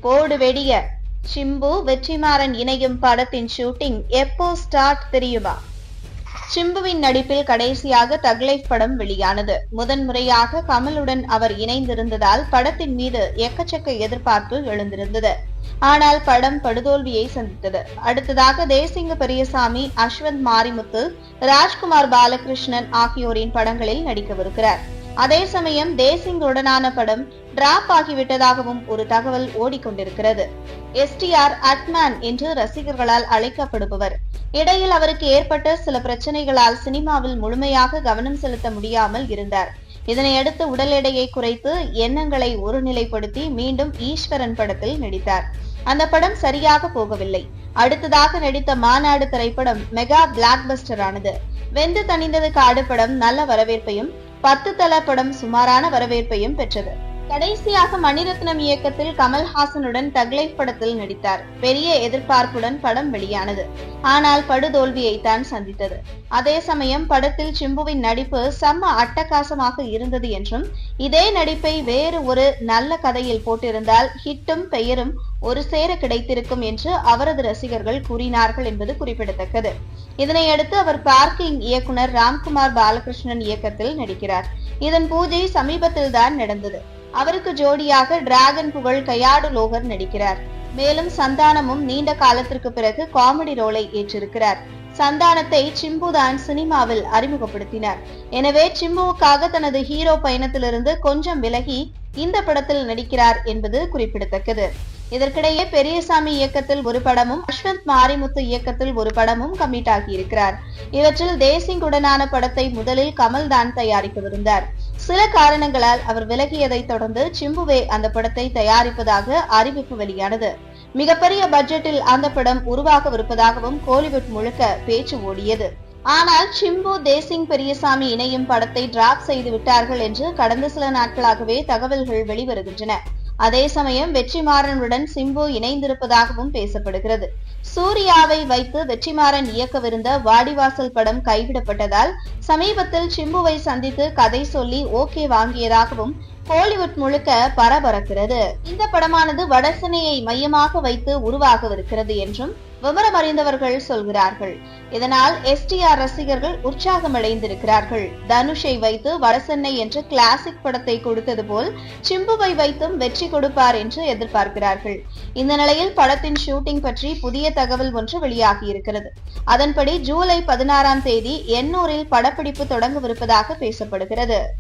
போடு வெடிய சிம்பு வெற்றிமாறன் இணையும் படத்தின் ஷூட்டிங் எப்போ ஸ்டார்ட் தெரியுமா? சிம்புவின் நடிப்பில் கடைசியாக தக் லைஃப் படம் வெளியானது. முதன்முறையாக கமலுடன் அவர் இணைந்திருந்ததால் படத்தின் மீது எக்கச்சக்க எதிர்பார்ப்பு எழுந்திருந்தது. ஆனால் படம் படுதோல்வியை சந்தித்தது. அடுத்ததாக தேசிங்கு பெரியசாமி, அஸ்வந்த் மாரிமுத்து, ராஜ்குமார் பாலகிருஷ்ணன் ஆகியோரின் படங்களில் நடிக்கவிருக்கிறார். அதே சமயம் தேசிங்குடனான படம் டிராப் ஆகிவிட்டதாகவும் ஒரு தகவல் ஓடிக்கொண்டிருக்கிறது. STR அட்மேன் என்று ரசிகர்களால் அழைக்கப்படுபவர். இடையில் அவருக்கு ஏற்பட்ட சில பிரச்சனைகளால் சினிமாவில் முழுமையாக கவனம் செலுத்த முடியாமல் இருந்தார். இதனையடுத்து உடல் எடையை குறைத்து எண்ணங்களை ஒருநிலைப்படுத்தி மீண்டும் ஈஸ்வரன் படத்தில் நடித்தார். அந்த படம் சரியாக போகவில்லை. அடுத்ததாக நடித்த மாநாடு திரைப்படம் மெகா பிளாக் பஸ்டர் ஆனது. வெந்து தணிந்தது காடு படம் நல்ல வரவேற்பையும், 10 தல படம் சுமாரான வரவேற்பையும் பெற்றது. கடைசியாக மணிரத்னம் இயக்கத்தில் கமல்ஹாசனுடன் தக் லைஃப் படத்தில் நடித்தார். பெரிய எதிர்பார்ப்புடன் படம் வெளியானது. ஆனால் படுதோல்வியை தான் சந்தித்தது. அதே சமயம் படத்தில் சிம்புவின் நடிப்பு செம்ம அட்டகாசமாக இருந்தது என்றும், இதே நடிப்பை வேறு ஒரு நல்ல கதையில் போட்டிருந்தால் ஹிட்டும் பெயரும் ஒரு சேர கிடைத்திருக்கும் என்று அவரது ரசிகர்கள் கூறினார்கள் என்பது குறிப்பிடத்தக்கது. இதனையடுத்து அவர் பார்க்கிங் இயக்குனர் ராம்குமார் பாலகிருஷ்ணன் இயக்கத்தில் நடிக்கிறார். இதன் பூஜை சமீபத்தில் தான் நடந்தது. அவருக்கு ஜோடியாக டிராகன் புகழ் கையாடு லோகர் நடிக்கிறார். மேலும் சந்தானமும் நீண்ட காலத்திற்கு பிறகு காமெடி ரோலை ஏற்றிருக்கிறார். சந்தானத்தை சிம்புதான் சினிமாவில் அறிமுகப்படுத்தினார். எனவே சிம்புவுக்காக தனது ஹீரோ பயணத்திலிருந்து கொஞ்சம் விலகி இந்த படத்தில் நடிக்கிறார் என்பது குறிப்பிடத்தக்கது. இதற்கிடையே பெரியசாமி இயக்கத்தில் ஒரு படமும், அஸ்வந்த் மாரிமுத்து இயக்கத்தில் ஒரு படமும் கமிட் ஆகியிருக்கிறார். இவற்றில் தேசிங்குடனான படத்தை முதலில் கமல் தான் தயாரிக்கவிருந்தார். சில காரணங்களால் அவர் விலகியதை தொடர்ந்து சிம்புவே அந்த படத்தை தயாரிப்பதாக அறிவிப்பு வெளியானது. மிகப்பெரிய பட்ஜெட்டில் அந்த படம் உருவாகவிருப்பதாகவும் கோலிவுட் முழுக்க பேச்சு ஓடியது. ஆனால் சிம்பு தேசிங் பெரியசாமி இணையும் படத்தை டிராப் செய்து விட்டார்கள் என்று கடந்த சில நாட்களாகவே தகவல்கள் வெளிவருகின்றன. அதே சமயம் வெற்றிமாறனுடன் சிம்பு இணைந்திருப்பதாகவும் பேசப்படுகிறது. சூர்யாவை வைத்து வெற்றிமாறன் இயக்கவிருந்த வாடிவாசல் படம் கைவிடப்பட்டதால் சமீபத்தில் சிம்புவை சந்தித்து கதை சொல்லி ஓகே வாங்கியதாகவும் கோலிவுட் முழுக்க பரபரக்கிறது. இந்த படமானது வடசென்னையை மையமாக வைத்து உருவாகவிருக்கிறது என்றும் விவரம் அறிந்தவர்கள் சொல்கிறார்கள். இதனால் STR ரசிகர்கள் உற்சாகமடைந்திருக்கிறார்கள். தனுஷை வைத்து வடசென்னை என்ற கிளாசிக் படத்தை கொடுத்தது போல் சிம்புவை வைத்தும் வெற்றி கொடுப்பார் என்று எதிர்பார்க்கிறார்கள். இந்த நிலையில் படத்தின் ஷூட்டிங் பற்றி புதிய தகவல் ஒன்று வெளியாகியிருக்கிறது. அதன்படி ஜூலை 16ஆம் தேதி எண்ணூரில் படப்பிடிப்பு தொடங்கவிருப்பதாக பேசப்படுகிறது.